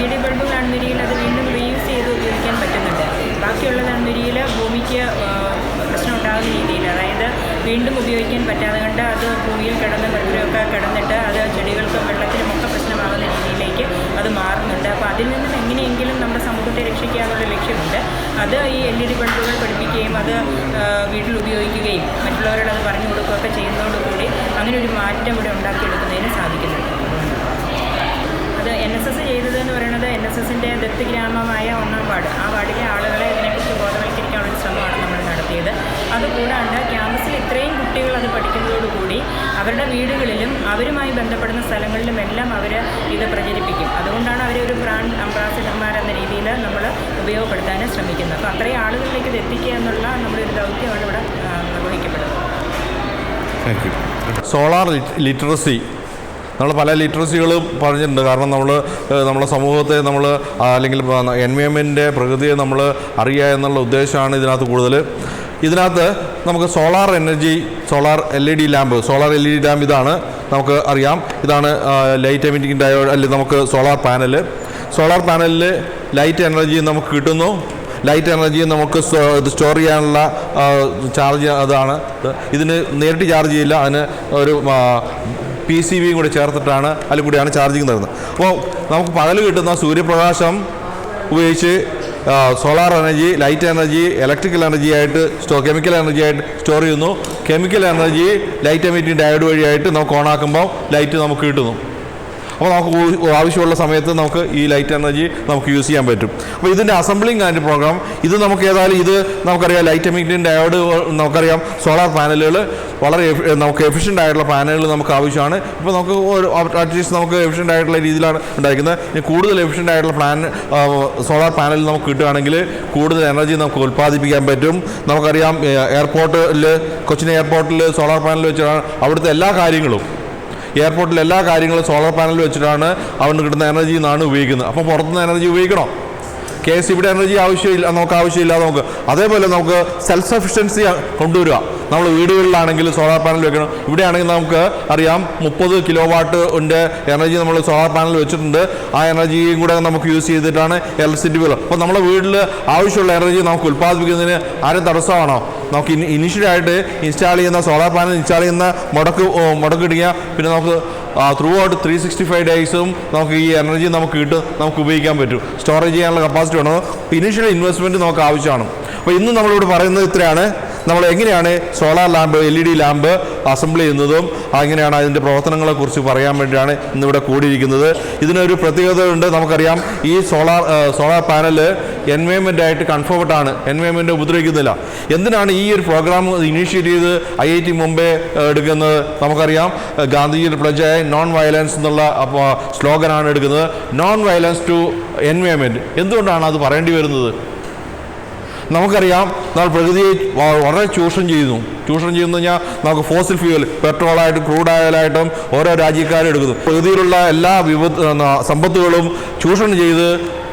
LED ബൾബുകളാണ് മെരിയിൽ അത് വീണ്ടും reuse ചെയ്ത് ഉപയോഗിക്കാൻ പറ്റുന്നുണ്ട്. ബാക്കിയുള്ളതാണ് മെരിയിൽ ഭൂമിക്ക് പ്രശ്നം ഉണ്ടാകുന്ന രീതിയിൽ, അതായത് വീണ്ടും ഉപയോഗിക്കാൻ പറ്റാതെ കണ്ട് അത് ഭൂമിയിൽ കിടന്ന് വെള്ളമൊക്കെ കിടന്നിട്ട് അത് ചെടികൾക്കും വെള്ളത്തിനുമൊക്കെ പ്രശ്നമാകുന്ന രീതിയിലേക്ക് അത് മാറുന്നുണ്ട്. അപ്പോൾ അതിൽ നിന്നും എങ്ങനെയെങ്കിലും നമ്മുടെ സമൂഹത്തെ രക്ഷിക്കുക എന്നുള്ള ലക്ഷ്യമുണ്ട്. അത് ഈ LED ബൾബുകൾ പഠിപ്പിക്കുകയും അത് വീട്ടിൽ ഉപയോഗിക്കുകയും മറ്റുള്ളവരോട് അത് പറഞ്ഞു കൊടുക്കുകയൊക്കെ ചെയ്യുന്നതോടുകൂടി അങ്ങനെ ഒരു മാറ്റം ഇവിടെ ഉണ്ടാക്കിയെടുക്കുന്നതിന് സാധിക്കുന്നുണ്ട്. അത് NSS ചെയ്തതെന്ന് പറയുന്നത് NSSൻ്റെ ദത്ത് ഗ്രാമമായ 1-ാം വാർഡ്, ആ വാർഡിലെ ആളുകളെ ഇതിനെക്കുറിച്ച് ബോധവൽക്കരിക്കാനുള്ള ശ്രമമാണ് നമ്മൾ നടത്തിയത്. അതുകൂടാണ്ട് ക്യാമ്പസിൽ ഇത്രയും കുട്ടികൾ അത് പഠിക്കുന്നതോടുകൂടി അവരുടെ വീടുകളിലും അവരുമായി ബന്ധപ്പെടുന്ന സ്ഥലങ്ങളിലുമെല്ലാം അവർ ഇത് പ്രചരിപ്പിക്കും. അതുകൊണ്ടാണ് അവരെ ഒരു ബ്രാൻഡ് അംബാസിഡർമാർ എന്ന രീതിയിൽ നമ്മൾ ഉപയോഗപ്പെടുത്താൻ ശ്രമിക്കുന്നത്. അപ്പോൾ അത്രയും ആളുകളിലേക്ക് ഇത് എത്തിക്കുക എന്നുള്ള നമ്മുടെ ഒരു ദൗത്യമാണ് ഇവിടെ നിർവഹിക്കപ്പെടുന്നത്. സോളാർ ലിറ്ററസി നമ്മൾ പല ലിറ്ററസികളും പറഞ്ഞിട്ടുണ്ട്. കാരണം നമ്മുടെ സമൂഹത്തെ അല്ലെങ്കിൽ എൻവയോൺമെൻറ്റിൻ്റെ പ്രകൃതിയെ നമ്മൾ അറിയുക എന്നുള്ള ഉദ്ദേശമാണ് ഇതിനകത്ത് കൂടുതൽ. ഇതിനകത്ത് നമുക്ക് solar energy, solar LED lamp ഇതാണ് നമുക്ക് അറിയാം. ഇതാണ് ലൈറ്റ് എമിറ്റിംഗ് ഡയോഡ്, അല്ലെങ്കിൽ നമുക്ക് സോളാർ പാനലിൽ ലൈറ്റ് എനർജി നമുക്ക് കിട്ടുന്നു. ലൈറ്റ് എനർജി നമുക്ക് സ്റ്റോർ ചെയ്യാനുള്ള ചാർജ് അതാണ്. ഇതിന് നേരിട്ട് ചാർജ് ചെയ്യില്ല, അതിന് ഒരു PCB കൂടി ചേർത്തിട്ടാണ് അതിൽ കൂടിയാണ് ചാർജിങ് തരുന്നത്. അപ്പോൾ നമുക്ക് പകൽ കിട്ടുന്ന സൂര്യപ്രകാശം ഉപയോഗിച്ച് solar energy, light energy, electrical energy ആയിട്ട് കെമിക്കൽ എനർജി ആയിട്ട് സ്റ്റോർ ചെയ്യുന്നു. Chemical energy light emitting diode വഴിയായിട്ട് നമുക്ക് ഓണാക്കുമ്പോൾ ലൈറ്റ് നമുക്ക് കിട്ടുന്നു. അപ്പോൾ നമുക്ക് ആവശ്യമുള്ള സമയത്ത് നമുക്ക് ഈ ലൈറ്റ് എനർജി നമുക്ക് യൂസ് ചെയ്യാൻ പറ്റും. അപ്പോൾ ഇതിൻ്റെ അസംബ്ലിംഗ് ആൻഡ് പ്രോഗ്രാം ഇത് നമുക്ക് ഏതായാലും നമുക്കറിയാം ലൈറ്റ് എമിറ്റിംഗ് ഡയോഡ്, നമുക്കറിയാം സോളാർ പാനലുകൾ വളരെ നമുക്ക് എഫിഷ്യൻ്റ് ആയിട്ടുള്ള പാനലുകൾ നമുക്ക് ആവശ്യമാണ്. ഇപ്പോൾ നമുക്ക് അറ്റ്ലീസ്റ്റ് നമുക്ക് എഫിഷ്യൻ്റ് ആയിട്ടുള്ള രീതിയിലാണ് ഉണ്ടായിരിക്കുന്നത്. ഇനി കൂടുതൽ എഫിഷ്യൻ്റ് ആയിട്ടുള്ള സോളാർ പാനൽ നമുക്ക് കിട്ടുകയാണെങ്കിൽ കൂടുതൽ എനർജി നമുക്ക് ഉൽപ്പാദിപ്പിക്കാൻ പറ്റും. നമുക്കറിയാം കൊച്ചിൻ എയർപോർട്ടിൽ സോളാർ പാനൽ വെച്ചിട്ടാണ് അവിടുത്തെ എല്ലാ കാര്യങ്ങളും സോളാർ പാനൽ വെച്ചിട്ടാണ് അവിടെ കിട്ടുന്ന എനർജി എന്നാണ് ഉപയോഗിക്കുന്നത്. അപ്പോൾ പുറത്തുനിന്ന് എനർജി ഉപയോഗിക്കണം. ഇവിടെ എനർജി ആവശ്യമില്ല നമുക്ക്. അതേപോലെ നമുക്ക് സെൽഫ് സഫിഷ്യൻസി കൊണ്ടുവരിക. നമ്മൾ വീടുകളിലാണെങ്കിൽ സോളാർ പാനൽ വെക്കണം. ഇവിടെയാണെങ്കിൽ നമുക്ക് അറിയാം 30 കിലോവാട്ടിൻ്റെ എനർജി നമ്മൾ സോളാർ പാനൽ വെച്ചിട്ടുണ്ട്. ആ എനർജിയും കൂടെ നമുക്ക് യൂസ് ചെയ്തിട്ടാണ് ഇലക്ട്രിസിറ്റി ബിൽ. അപ്പോൾ നമ്മുടെ വീട്ടിൽ ആവശ്യമുള്ള എനർജി നമുക്ക് ഉൽപ്പാദിപ്പിക്കുന്നതിന് ആരും തടസ്സമാണോ? നമുക്ക് ഇനീഷ്യലായിട്ട് ഇൻസ്റ്റാൾ ചെയ്യുന്ന സോളാർ പാനൽ ഇൻസ്റ്റാൾ ചെയ്യുന്ന മുടക്ക് ഇടുക. പിന്നെ നമുക്ക് ത്രൂ ഔട്ട് 365 ഡേയ്സും നമുക്ക് ഈ എനർജി നമുക്ക് ഉപയോഗിക്കാൻ പറ്റും. സ്റ്റോറേജ് ചെയ്യാനുള്ള കപ്പാസിറ്റി വേണം. ഇനീഷ്യൽ ഇൻവെസ്റ്റ്മെൻറ്റ് നമുക്ക് ആവശ്യമാണ്. അപ്പോൾ ഇന്ന് നമ്മളിവിടെ പറയുന്നത് ഇത്രയാണ്. നമ്മൾ എങ്ങനെയാണ് solar lamp, LED lamp assemble ചെയ്യുന്നതും എങ്ങനെയാണ് അതിൻ്റെ പ്രവർത്തനങ്ങളെക്കുറിച്ച് പറയാൻ വേണ്ടിയാണ് ഇന്നിവിടെ കൂടിയിരിക്കുന്നത്. ഇതിനൊരു പ്രത്യേകതയുണ്ട്. നമുക്കറിയാം ഈ സോളാർ പാനൽ എൻവയോൺമെൻറ്റായിട്ട് കൺഫോർട്ടാണ്, എൻവയോൺമെൻറ്റ് ഉപദ്രവിക്കുന്നില്ല. എന്തിനാണ് ഈ ഒരു പ്രോഗ്രാം ഇനീഷ്യേറ്റ് ചെയ്ത് IIT മുംബൈ എടുക്കുന്നത്? നമുക്കറിയാം ഗാന്ധിജിയുടെ പ്ലജായ നോൺ വയലൻസ് എന്നുള്ള സ്ലോഗനാണ് എടുക്കുന്നത്. Non violence to environment. എന്തുകൊണ്ടാണ് അത് പറയേണ്ടി വരുന്നത്? നമുക്കറിയാം നമ്മൾ പ്രകൃതിയെ വളരെ ചൂഷണം ചെയ്യുന്നു കഴിഞ്ഞാൽ നമുക്ക് ഫോസിൽ ഫ്യൂവൽ, പെട്രോളായിട്ടും ക്രൂഡ് ഓയിലായിട്ടും ഓരോ രാജ്യക്കാരും എടുക്കുന്നു. പ്രകൃതിയിലുള്ള എല്ലാ സമ്പത്തുകളും ചൂഷണം ചെയ്ത്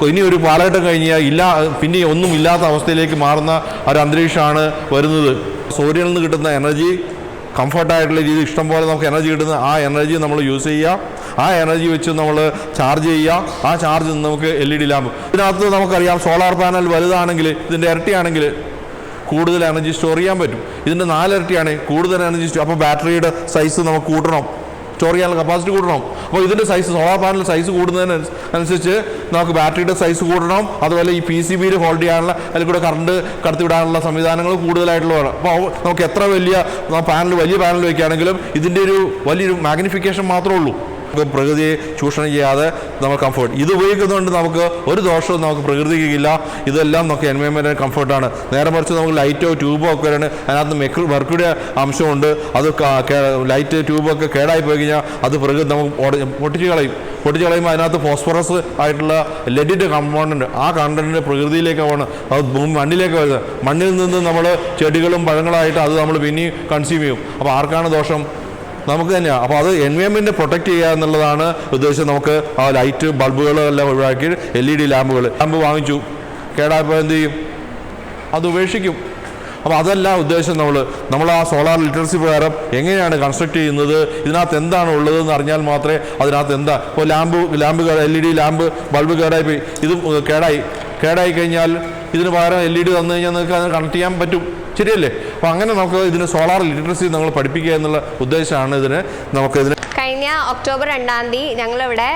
ഇനി ഒരു കാലഘട്ടം കഴിഞ്ഞാൽ പിന്നെ ഒന്നും ഇല്ലാത്ത അവസ്ഥയിലേക്ക് മാറുന്ന ഒരു അന്തരീക്ഷമാണ് വരുന്നത്. സൂര്യനിൽ നിന്ന് കിട്ടുന്ന എനർജി കംഫർട്ടായിട്ടുള്ള രീതി ഇഷ്ടംപോലെ നമുക്ക് എനർജി കിട്ടുന്ന ആ എനർജി നമ്മൾ യൂസ് ചെയ്യുക. ആ എനർജി വെച്ച് നമ്മൾ ചാർജ് ചെയ്യുക. ആ ചാർജ് നമുക്ക് LED ലാമ്പ്. ഇതിനകത്ത് നമുക്കറിയാം സോളാർ പാനൽ വലുതാണെങ്കിൽ ഇതിൻ്റെ ഇരട്ടിയാണെങ്കിൽ കൂടുതൽ എനർജി സ്റ്റോർ ചെയ്യാൻ പറ്റും. ഇതിൻ്റെ 4 ഇരട്ടിയാണ് കൂടുതൽ എനർജി. അപ്പോൾ ബാറ്ററിയുടെ സൈസ് നമുക്ക് കൂട്ടണം, സ്റ്റോർ ചെയ്യാനുള്ള കപ്പാസിറ്റി കൂട്ടണം. അപ്പോൾ ഇതിൻ്റെ സോളാർ പാനൽ സൈസ് കൂടുന്നതിനനുസരിച്ച് നമുക്ക് ബാറ്ററിയുടെ സൈസ് കൂട്ടണം. അതുപോലെ ഈ PCBയിൽ ഹോൾഡ് ചെയ്യാനുള്ള അതിൽ കൂടെ കറണ്ട് കടത്തിവിടാനുള്ള സംവിധാനങ്ങൾ കൂടുതലായിട്ടുള്ള വേണം. അപ്പോൾ നമുക്ക് എത്ര വലിയ പാനൽ വയ്ക്കുകയാണെങ്കിലും ഇതിൻ്റെ ഒരു വലിയൊരു മാഗ്നിഫിക്കേഷൻ മാത്രമേ ഉള്ളൂ. പ്രകൃതിയെ ചൂഷണം ചെയ്യാതെ നമ്മൾ കംഫർട്ട് ഇത് ഉപയോഗിക്കുന്നതുകൊണ്ട് നമുക്ക് ഒരു ദോഷവും നമുക്ക് പ്രകൃതിക്കില്ല. ഇതെല്ലാം നമുക്ക് എൻവയോൺമെൻറ്റ് കംഫർട്ടാണ്. നേരെ മറിച്ച് നമുക്ക് ലൈറ്റോ ട്യൂബോ ഒക്കെ വരാണ്, അതിനകത്ത് മെർക്കുറി അംശമുണ്ട്. അത് ലൈറ്റ് ട്യൂബൊക്കെ കേടായി പോയി കഴിഞ്ഞാൽ അത് പ്രകൃതി നമുക്ക് പൊട്ടിച്ച് കളയുമ്പോൾ അതിനകത്ത് ഫോസ്ഫറസ് ആയിട്ടുള്ള ലെഡിൻ്റെ കമ്പോണൻറ്റ്, ആ കണ്ടൻറ്റ് പ്രകൃതിയിലേക്ക് പോകണം. അത് മണ്ണിലേക്ക് വരുന്നത്. മണ്ണിൽ നിന്ന് നമ്മൾ ചെടികളും പഴങ്ങളായിട്ട് അത് നമ്മൾ പിന്നെയും കൺസ്യൂം ചെയ്യും. അപ്പോൾ ആർക്കാണ് ദോഷം? നമുക്ക് തന്നെയാണ്. അപ്പോൾ അത് എൻവയോൺമെൻറ്റ് പ്രൊട്ടക്റ്റ് ചെയ്യുക എന്നുള്ളതാണ് ഉദ്ദേശം. നമുക്ക് ആ ലൈറ്റ് ബൾബുകളെല്ലാം ഒഴിവാക്കി LED ലാമ്പ് വാങ്ങിച്ചു, കേടായപ്പോൾ എന്ത് ചെയ്യും? അത് ഉപേക്ഷിക്കും. അപ്പോൾ അതല്ല ഉദ്ദേശം. നമ്മൾ ആ സോളാർ ലിറ്ററസി പ്രകാരം എങ്ങനെയാണ് കൺസ്ട്രക്ട് ചെയ്യുന്നത്, ഇതിനകത്ത് എന്താണ് ഉള്ളതെന്ന് അറിഞ്ഞാൽ മാത്രമേ അതിനകത്ത് എന്താ. ഇപ്പോൾ ലാമ്പ് LED ലാമ്പ് ബൾബ് കേടായി, ഇത് കേടായി കഴിഞ്ഞാൽ ഇതിന് പകരം LED തന്നു കഴിഞ്ഞാൽ നിങ്ങൾക്ക് അത് കണക്ട് ചെയ്യാൻ പറ്റും, ശരിയല്ലേ? അപ്പോൾ അങ്ങനെ നമുക്ക് ഇതിന് സോളാർ ലിറ്ററസി നമ്മൾ പഠിപ്പിക്കുക എന്നുള്ള ഉദ്ദേശമാണ് നമുക്കിതിന്. കഴിഞ്ഞ ഒക്ടോബർ 2-ാം തീയതി ഞങ്ങളിവിടെ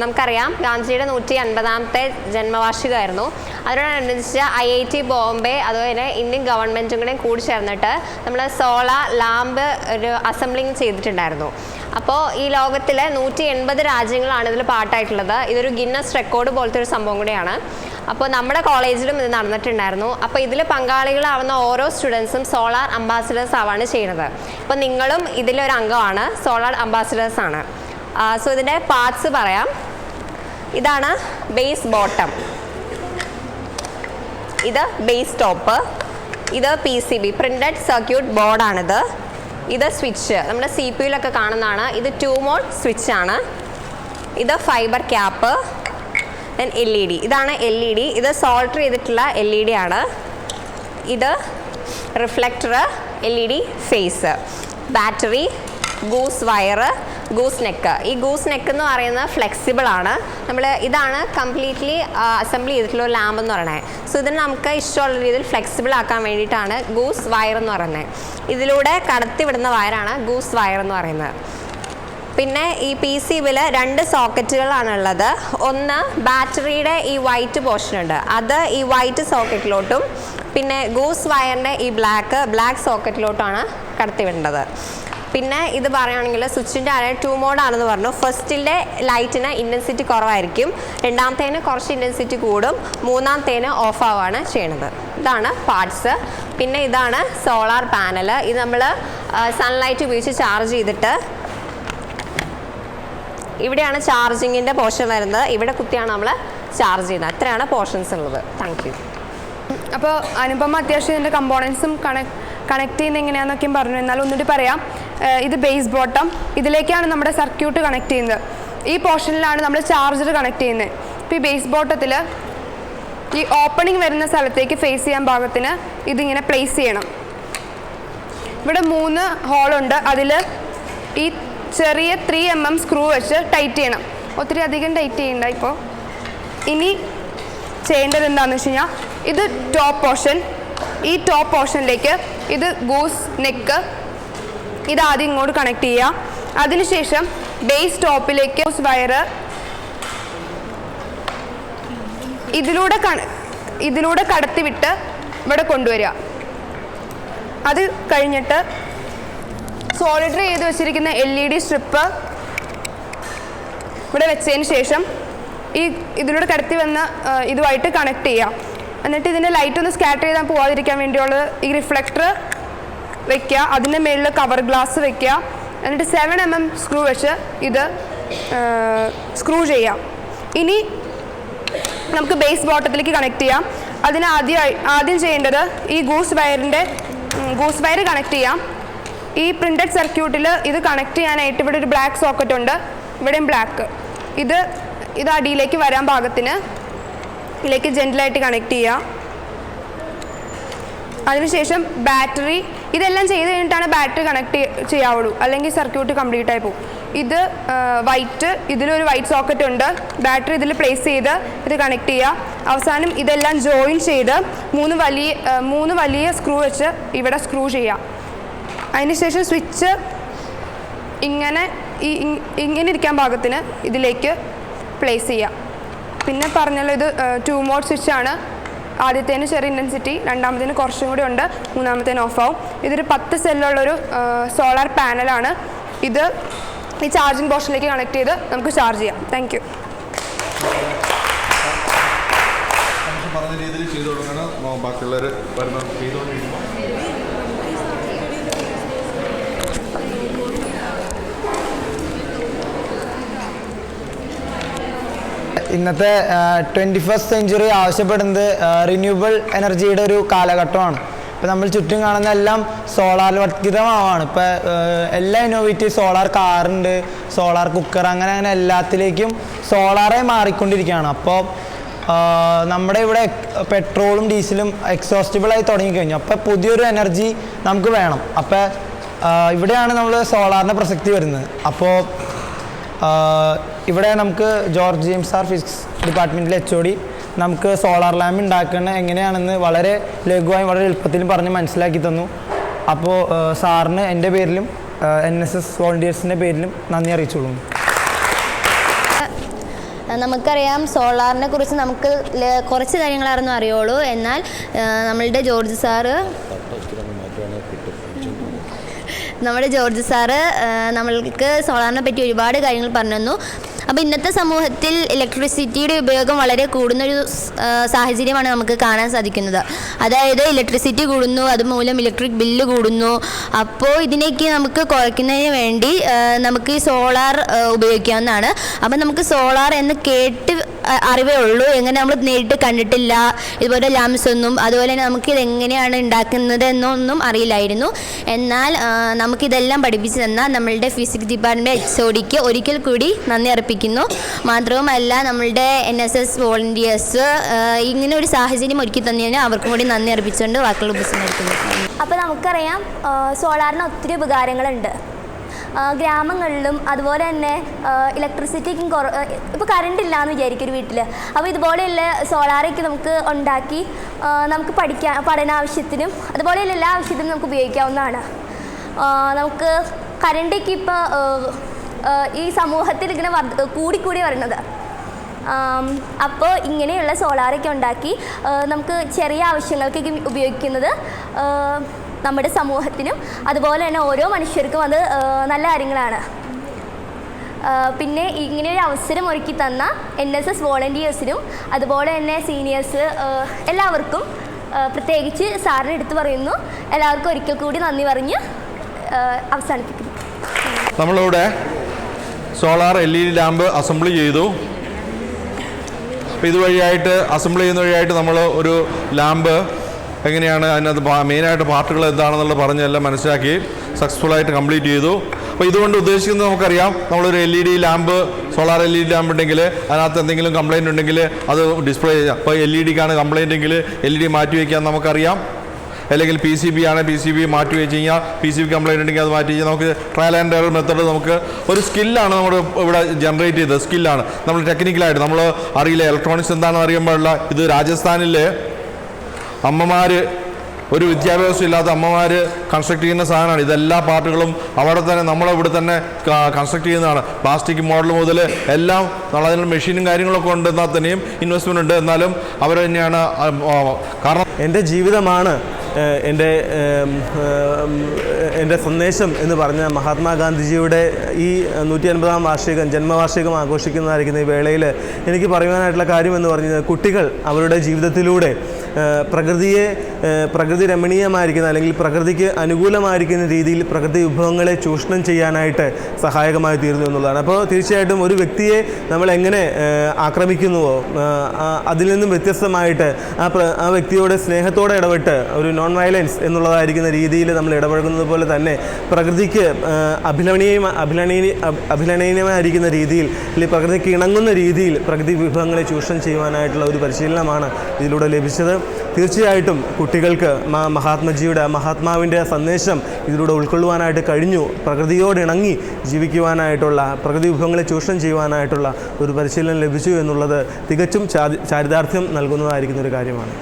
നമുക്കറിയാം ഗാന്ധിജിയുടെ 150ാമത്തെ ജന്മവാർഷികമായിരുന്നു. അതിനോടനുബന്ധിച്ച് IIT ബോംബെ അതുപോലെ ഇന്ത്യൻ ഗവൺമെൻറ്റും കൂടെ കൂടി ചേർന്നിട്ട് നമ്മൾ സോളാർ ലാമ്പ് ഒരു അസംബ്ലിങ് ചെയ്തിട്ടുണ്ടായിരുന്നു. അപ്പോൾ ഈ ലോകത്തിലെ 180 രാജ്യങ്ങളാണ് ഇതിൽ പാർട്ടായിട്ടുള്ളത്. ഇതൊരു ഗിന്നസ് റെക്കോർഡ് പോലത്തെ ഒരു സംഭവം കൂടിയാണ്. അപ്പോൾ നമ്മുടെ കോളേജിലും ഇത് നടന്നിട്ടുണ്ടായിരുന്നു. അപ്പോൾ ഇതിൽ പങ്കാളികളാവുന്ന ഓരോ സ്റ്റുഡൻസും സോളാർ അംബാസിഡേഴ്സ് ആവാണ് ചെയ്യുന്നത്. അപ്പോൾ നിങ്ങളും ഇതിലൊരു അംഗമാണ്, സോളാർ അംബാസിഡേഴ്സ് ആണ്. സോ ഇതിൻ്റെ പാർട്സ് പറയാം. ഇതാണ് ബേസ് ബോട്ടം, ഇത് ബേസ് ടോപ്പ്, ഇത് PCB പ്രിൻറ്റഡ് സർക്യൂട്ട് ബോർഡാണിത്. ഇത് സ്വിച്ച് നമ്മുടെ CPU-ലൊക്കെ കാണുന്നതാണ്. ഇത് 2 മോഡ് സ്വിച്ച് ആണ്. ഇത് ഫൈബർ ക്യാപ്പ്, ദെൻ LED, ഇതാണ് LED. ഇത് സോൾഡർ ചെയ്തിട്ടുള്ള LED ആണ്. ഇത് reflector, LED face, battery, goose wire, goose neck. ഈ ഗൂസ് നെക്ക് എന്ന് പറയുന്നത് ഫ്ലെക്സിബിൾ ആണ്. ഇതാണ് കംപ്ലീറ്റ്ലി അസംബിൾ ചെയ്തിട്ടുള്ള ഒരു ലാമ്പ് എന്ന് പറയുന്നത്. സോ ഇതിന് നമുക്ക് ഇഷ്ടമുള്ള രീതിയിൽ ഫ്ലെക്സിബിൾ ആക്കാൻ വേണ്ടിയിട്ടാണ് ഗൂസ് വയർ എന്ന് പറയുന്നത്. ഇതിലൂടെ കടത്തിവിടുന്ന വയറാണ് ഗൂസ് വയർ എന്ന് പറയുന്നത്. പിന്നെ ഈ PCB-ൽ 2 സോക്കറ്റുകളാണുള്ളത്. ഒന്ന് ബാറ്ററിയുടെ ഈ വൈറ്റ് പോർഷൻ ഉണ്ട്, അത് ഈ വൈറ്റ് സോക്കറ്റിലോട്ടും പിന്നെ ഗൂസ് വയറിൻ്റെ ഈ ബ്ലാക്ക് സോക്കറ്റിലോട്ടാണ് കടത്തിവിടേണ്ടത്. പിന്നെ ഇത് പറയുകയാണെങ്കിൽ സ്വിച്ചിൻ്റെ 2 മോഡാണെന്ന് പറഞ്ഞു. ഫസ്റ്റിലെ ലൈറ്റിന് ഇൻറ്റൻസിറ്റി കുറവായിരിക്കും, രണ്ടാമത്തേന് കുറച്ച് ഇൻറ്റൻസിറ്റി കൂടും, മൂന്നാമത്തേന് ഓഫ് ആവുകയാണ് ചെയ്യണത്. ഇതാണ് പാർട്സ്. പിന്നെ ഇതാണ് സോളാർ പാനൽ. ഇത് നമ്മൾ സൺലൈറ്റ് ഉപയോഗിച്ച് ചാർജ് ചെയ്തിട്ട് ഇവിടെയാണ് ചാർജിങ്ങിൻ്റെ പോർഷൻ വരുന്നത്. ഇവിടെ കുത്തിയാണ് നമ്മൾ ചാർജ് ചെയ്യുന്നത്. അത്രയാണ് പോർഷൻസ് ഉള്ളത്. Thank you. അപ്പോൾ അനുപമ അത്യാവശ്യം ഇതിൻ്റെ കമ്പോണൻസും കണക്ട് ചെയ്യുന്നത് എങ്ങനെയാണെന്നൊക്കെയും പറഞ്ഞു. എന്നാൽ ഒന്നുകൂടി പറയാം. ഇത് ബേസ് ബോട്ടം, ഇതിലേക്കാണ് നമ്മുടെ സർക്യൂട്ട് കണക്ട് ചെയ്യുന്നത്. ഈ പോർഷനിലാണ് നമ്മൾ ചാർജർ കണക്ട് ചെയ്യുന്നത്. ഇപ്പോൾ ഈ ബേസ് ബോട്ടത്തിൽ ഈ ഓപ്പണിംഗ് വരുന്ന സ്ഥലത്തേക്ക് ഫേസ് ചെയ്യാൻ പാകത്തിന് ഇതിങ്ങനെ പ്ലേസ് ചെയ്യണം. ഇവിടെ 3 ഹോളുണ്ട്. അതിൽ ഈ ചെറിയ 3 mm സ്ക്രൂ വെച്ച് ടൈറ്റ് ചെയ്യണം. ഒത്തിരി അധികം ടൈറ്റ് ചെയ്യണ്ട. ഇപ്പോൾ ഇനി ചെയ്യേണ്ടത് എന്താണെന്ന് വെച്ച് കഴിഞ്ഞാൽ, ഇത് ടോപ്പ് പോർഷൻ, ഈ ടോപ്പ് പോർഷനിലേക്ക് ഇത് ഗൂസ് നെക്ക്, ഇത് ആദ്യം ഇങ്ങോട്ട് കണക്ട് ചെയ്യുക. അതിനുശേഷം ബേസ് ടോപ്പിലേക്ക് ഗൂസ് വയറ് ഇതിലൂടെ കടത്തിവിട്ട് ഇവിടെ കൊണ്ടുവരിക. അത് കഴിഞ്ഞിട്ട് സോളിഡർ ചെയ്ത് വെച്ചിരിക്കുന്ന LED സ്ട്രിപ്പ് ഇവിടെ വെച്ചതിന് ശേഷം ഇതിലൂടെ കടത്തി വന്ന ഇതുമായിട്ട് കണക്ട് ചെയ്യുക. എന്നിട്ട് ഇതിൻ്റെ ലൈറ്റ് ഒന്ന് സ്കാറ്റർ ചെയ്താൽ പോവാതിരിക്കാൻ വേണ്ടിയുള്ളത് ഈ റിഫ്ലക്ടർ വെക്കുക, അതിൻ്റെ മേളിൽ കവർ ഗ്ലാസ് വെക്കുക. എന്നിട്ട് 7 mm സ്ക്രൂ വെച്ച് ഇത് സ്ക്രൂ ചെയ്യാം. ഇനി നമുക്ക് ബേസ് ബോട്ടത്തിലേക്ക് കണക്ട് ചെയ്യാം. അതിന് ആദ്യം ചെയ്യേണ്ടത് ഈ ഗൂസ് വയർ കണക്ട് ചെയ്യാം. ഈ പ്രിൻറ്റഡ് സർക്യൂട്ടിൽ ഇത് കണക്ട് ചെയ്യാനായിട്ട് ഇവിടെ ഒരു ബ്ലാക്ക് സോക്കറ്റ് ഉണ്ട്, ഇവിടെയും ബ്ലാക്ക്. ഇത് അടിയിലേക്ക് വരാൻ പാകത്തിന് ഇതിലേക്ക് ജെൻറ്റിലായിട്ട് കണക്ട് ചെയ്യാം. അതിനുശേഷം ബാറ്ററി, ഇതെല്ലാം ചെയ്ത് കഴിഞ്ഞിട്ടാണ് ബാറ്ററി കണക്ട് ചെയ്യാവുള്ളൂ, അല്ലെങ്കിൽ സർക്യൂട്ട് കംപ്ലീറ്റ് ആയി പോകും. ഇത് വൈറ്റ്, ഇതിലൊരു വൈറ്റ് സോക്കറ്റ് ഉണ്ട്. ബാറ്ററി ഇതിൽ പ്ലേസ് ചെയ്ത് ഇത് കണക്ട് ചെയ്യുക. അവസാനം ഇതെല്ലാം ജോയിൻ ചെയ്ത് 3 വലിയ സ്ക്രൂ വെച്ച് ഇവിടെ സ്ക്രൂ ചെയ്യാം. അതിനുശേഷം സ്വിച്ച് ഇങ്ങനെ ഇരിക്കാൻ പാകത്തിന് ഇതിലേക്ക് പ്ലേസ് ചെയ്യാം. പിന്നെ പറഞ്ഞല്ലോ, ഇത് 2 മോഡ് സ്വിച്ചാണ്. ആദ്യത്തേന് ചെറിയ ഇൻറ്റൻസിറ്റി, രണ്ടാമത്തേന് കുറച്ചും കൂടി ഉണ്ട്, മൂന്നാമത്തേന് ഓഫ് ആവും. ഇതൊരു 10 സെല്ലുള്ളൊരു സോളാർ പാനലാണ്. ഇത് ഈ ചാർജിങ് പോർഷനിലേക്ക് കണക്ട് ചെയ്ത് നമുക്ക് ചാർജ് ചെയ്യാം. Thank you. പറഞ്ഞ രീതിയിൽ ചെയ്തു തുടങ്ങണം. ബാക്കിയുള്ളവർ ചെയ്തുകൊണ്ടിരിക്കും. ഇന്നത്തെ 21st സെഞ്ച്വറി ആവശ്യപ്പെടുന്നത് റിന്യൂവബിൾ എനർജിയുടെ ഒരു കാലഘട്ടമാണ്. ഇപ്പോൾ നമ്മൾ ചുറ്റും കാണുന്ന എല്ലാം സോളാർവത്കൃതമാവാണ്. ഇപ്പോൾ എല്ലാ ഇന്നോവേറ്റീവ് സോളാർ കാറുണ്ട്, സോളാർ കുക്കർ, അങ്ങനെ എല്ലാത്തിലേക്കും സോളാറായി മാറിക്കൊണ്ടിരിക്കുകയാണ്. അപ്പോൾ നമ്മുടെ ഇവിടെ പെട്രോളും ഡീസലും എക്സോസ്റ്റബിളായി തുടങ്ങിക്കഴിഞ്ഞു. അപ്പോൾ പുതിയൊരു എനർജി നമുക്ക് വേണം. അപ്പോൾ ഇവിടെയാണ് നമ്മൾ സോളാറിൻ്റെ പ്രസക്തി വരുന്നത്. അപ്പോൾ ഇവിടെ നമുക്ക് ജോർജ് ജെയിംസ് സാർ ഫിസിക്സ് ഡിപ്പാർട്ട്മെൻറ്റിലെ HOD നമുക്ക് സോളാർ ലാമ്പ് ഉണ്ടാക്കുന്നത് എങ്ങനെയാണെന്ന് വളരെ ലഘുവായും വളരെ എളുപ്പത്തിൽ പറഞ്ഞ് മനസ്സിലാക്കി തന്നു. അപ്പോൾ സാറിന് എൻ്റെ പേരിലും NSS വോളണ്ടിയേഴ്സിൻ്റെ പേരിലും നന്ദി അറിയിച്ചോളുന്നു. നമുക്കറിയാം സോളാറിനെ കുറിച്ച് നമുക്ക് കുറച്ച് കാര്യങ്ങളായിരുന്നു അറിയുള്ളൂ. എന്നാൽ നമ്മുടെ ജോർജ് സാറ് നമ്മൾക്ക് സോളാറിനെ പറ്റി ഒരുപാട് കാര്യങ്ങൾ പറഞ്ഞു തന്നു. അപ്പോൾ ഇന്നത്തെ സമൂഹത്തിൽ ഇലക്ട്രിസിറ്റിയുടെ ഉപയോഗം വളരെ കൂടുന്നൊരു സാഹചര്യമാണ് നമുക്ക് കാണാൻ സാധിക്കുന്നത്. അതായത് ഇലക്ട്രിസിറ്റി കൂടുന്നു, അതുമൂലം ഇലക്ട്രിക് ബില്ല് കൂടുന്നു. അപ്പോൾ ഇതിനേക്ക് നമുക്ക് കുറയ്ക്കുന്നതിന് വേണ്ടി നമുക്ക് ഈ സോളാർ ഉപയോഗിക്കാവുന്നതാണ്. അപ്പോൾ നമുക്ക് സോളാർ എന്ന് കേട്ട് അറിവേ ഉള്ളൂ, എങ്ങനെ നമ്മൾ നേരിട്ട് കണ്ടിട്ടില്ല. ഇതുപോലെ ലാംപ്സ് ഒന്നും അതുപോലെ തന്നെ നമുക്കിത് എങ്ങനെയാണ് ഉണ്ടാക്കുന്നത് എന്നൊന്നും അറിയില്ലായിരുന്നു. എന്നാൽ നമുക്കിതെല്ലാം പഠിപ്പിച്ചു തന്ന നമ്മളുടെ ഫിസിക്സ് ഡിപ്പാർട്ട്മെൻറ്റ് HODക്ക് ഒരിക്കൽ കൂടി നന്ദി അർപ്പിക്കുന്നു. മാത്രവുമല്ല നമ്മളുടെ NSS വോളണ്ടിയേഴ്സ് ഇങ്ങനെ ഒരു സാഹചര്യം ഒരുക്കി തന്നതിന് അവർക്കും കൂടി നന്ദി അർപ്പിച്ചുകൊണ്ട് വാക്കുകൾ ഉപസംഹരിക്കുന്നു. അപ്പോൾ നമുക്കറിയാം സോളാറിന് ഒത്തിരി ഉപകാരങ്ങളുണ്ട്. ഗ്രാമങ്ങളിലും അതുപോലെ തന്നെ ഇലക്ട്രിസിറ്റിക്കും ഇപ്പോൾ കറണ്ട് ഇല്ലയെന്ന് വിചാരിക്കും ഒരു വീട്ടിൽ. അപ്പോൾ ഇതുപോലെയുള്ള സോളാറൊക്കെ നമുക്ക് ഉണ്ടാക്കി നമുക്ക് പഠനാവശ്യത്തിനും അതുപോലെയുള്ള എല്ലാ ആവശ്യത്തിനും നമുക്ക് ഉപയോഗിക്കാവുന്നതാണ്. നമുക്ക് കറണ്ടൊക്കെ ഇപ്പോൾ ഈ സമൂഹത്തിൽ ഇങ്ങനെ കൂടിക്കൂടി വരുന്നത്. അപ്പോൾ ഇങ്ങനെയുള്ള സോളാറൊക്കെ ഉണ്ടാക്കി നമുക്ക് ചെറിയ ആവശ്യങ്ങൾക്കൊക്കെ ഉപയോഗിക്കുന്നത് നമ്മുടെ സമൂഹത്തിനും അതുപോലെ തന്നെ ഓരോ മനുഷ്യർക്കും അത് നല്ല കാര്യങ്ങളാണ്. പിന്നെ ഇങ്ങനെയൊരു അവസരം ഒരുക്കി തന്ന NSS വോളണ്ടിയേഴ്സിനും അതുപോലെ തന്നെ സീനിയേഴ്സ് എല്ലാവർക്കും പ്രത്യേകിച്ച് സാറിന് എടുത്തു പറയുന്നു. എല്ലാവർക്കും ഒരിക്കൽ കൂടി നന്ദി പറഞ്ഞ് അവസാനിപ്പിക്കുന്നു. നമ്മളിവിടെ സോളാർ LED ലാമ്പ് അസംബിൾ ചെയ്തു. അപ്പോൾ ഇതുവഴിയായിട്ട് അസംബിൾ ചെയ്യുന്ന വഴിയായിട്ട് നമ്മൾ ഒരു ലാമ്പ് എങ്ങനെയാണ് അതിനകത്ത് മെയിനായിട്ട് പാർട്ടുകൾ എന്താണെന്നുള്ളത് പറഞ്ഞെല്ലാം മനസ്സിലാക്കി സക്സസ്ഫുള്ളായിട്ട് കംപ്ലീറ്റ് ചെയ്തു. അപ്പോൾ ഇതുകൊണ്ട് ഉദ്ദേശിക്കുന്നത് നമുക്കറിയാം, നമ്മളൊരു LED lamp solar LED lamp ഉണ്ടെങ്കിൽ അതിനകത്ത് എന്തെങ്കിലും കംപ്ലയിൻ്റ് ഉണ്ടെങ്കിൽ അത് ഡിസ്പ്ലേ ചെയ്യാം. അപ്പോൾ LEDക്കാണ് കംപ്ലയിൻ്റ് എങ്കിൽ LED മാറ്റി വയ്ക്കാൻ നമുക്കറിയാം. അല്ലെങ്കിൽ PCB ആണ്, PCB മാറ്റി വെച്ച് കഴിഞ്ഞാൽ PCB കംപ്ലയിൻ്റ് ഉണ്ടെങ്കിൽ അത് മാറ്റി കഴിഞ്ഞാൽ നമുക്ക് ട്രയൽ ആൻഡ് എറർ മെത്തേഡ് നമുക്ക് ഒരു സ്കില്ലാണ് നമ്മൾ ഇവിടെ ജനറേറ്റ് ചെയ്തത്. സ്കില്ലാണ് നമ്മൾ ടെക്നിക്കലായിട്ട് നമ്മൾ അറിയില്ല ഇലക്ട്രോണിക്സ് എന്താണെന്ന് അറിയുമ്പോഴുള്ള ഇത് രാജസ്ഥാനിൽ അമ്മമാർ ഒരു വിദ്യാഭ്യാസം ഇല്ലാത്ത അമ്മമാർ കൺസ്ട്രക്ട് ചെയ്യുന്ന സാധനമാണ്. ഇതെല്ലാ പാർട്ടുകളും അവിടെ തന്നെ നമ്മളിവിടെ തന്നെ കൺസ്ട്രക്ട് ചെയ്യുന്നതാണ്. പ്ലാസ്റ്റിക് മോഡൽ മുതൽ എല്ലാം നമ്മളതിനുള്ള മെഷീനും കാര്യങ്ങളൊക്കെ ഉണ്ട്. എന്നാൽ തന്നെയും ഇൻവെസ്റ്റ്മെൻ്റ് ഉണ്ട്. എന്നാലും അവർ തന്നെയാണ്. കാരണം എൻ്റെ ജീവിതമാണ് എൻ്റെ സന്ദേശം എന്ന് പറഞ്ഞ മഹാത്മാഗാന്ധിജിയുടെ ഈ 150-ാം വാർഷികം ജന്മവാർഷികം ആഘോഷിക്കുന്നതായിരിക്കുന്ന ഈ വേളയിൽ എനിക്ക് പറയുവാനായിട്ടുള്ള കാര്യമെന്ന് പറഞ്ഞത് കുട്ടികൾ അവരുടെ ജീവിതത്തിലൂടെ പ്രകൃതി രമണീയമായിരിക്കുന്ന അല്ലെങ്കിൽ പ്രകൃതിക്ക് അനുകൂലമായിരിക്കുന്ന രീതിയിൽ പ്രകൃതി വിഭവങ്ങളെ ചൂഷണം ചെയ്യാനായിട്ട് സഹായകമായി തീരുന്നു എന്നുള്ളതാണ്. അപ്പോൾ തീർച്ചയായിട്ടും ഒരു വ്യക്തിയെ നമ്മൾ എങ്ങനെ ആക്രമിക്കുന്നുവോ അതിൽ നിന്നും വ്യത്യസ്തമായിട്ട് ആ വ്യക്തിയോട് സ്നേഹത്തോടെ ഇടപെട്ട് ഒരു നോൺ വയലൻസ് എന്നുള്ളതായിരിക്കുന്ന രീതിയിൽ നമ്മൾ ഇടപഴകുന്നത് പോലെ തന്നെ പ്രകൃതിക്ക് അഭിലഷണീയമായിരിക്കുന്ന രീതിയിൽ അല്ലെങ്കിൽ പ്രകൃതിക്ക് ഇണങ്ങുന്ന രീതിയിൽ പ്രകൃതി വിഭവങ്ങളെ ചൂഷണം ചെയ്യുവാനായിട്ടുള്ള ഒരു പരിശീലനമാണ് ഇതിലൂടെ ലഭിച്ചത്. തീർച്ചയായിട്ടും കുട്ടികൾക്ക് മഹാത്മാവിൻ്റെ സന്ദേശം ഇതിലൂടെ ഉൾക്കൊള്ളുവാനായിട്ട് കഴിഞ്ഞു. പ്രകൃതിയോടിണങ്ങി ജീവിക്കുവാനായിട്ടുള്ള പ്രകൃതി വിഭവങ്ങളെ ചൂഷണം ചെയ്യുവാനായിട്ടുള്ള ഒരു പരിശീലനം ലഭിച്ചു എന്നുള്ളത് തികച്ചും ചാരിതാർത്ഥ്യം നൽകുന്നതായിരിക്കുന്ന ഒരു കാര്യമാണ്.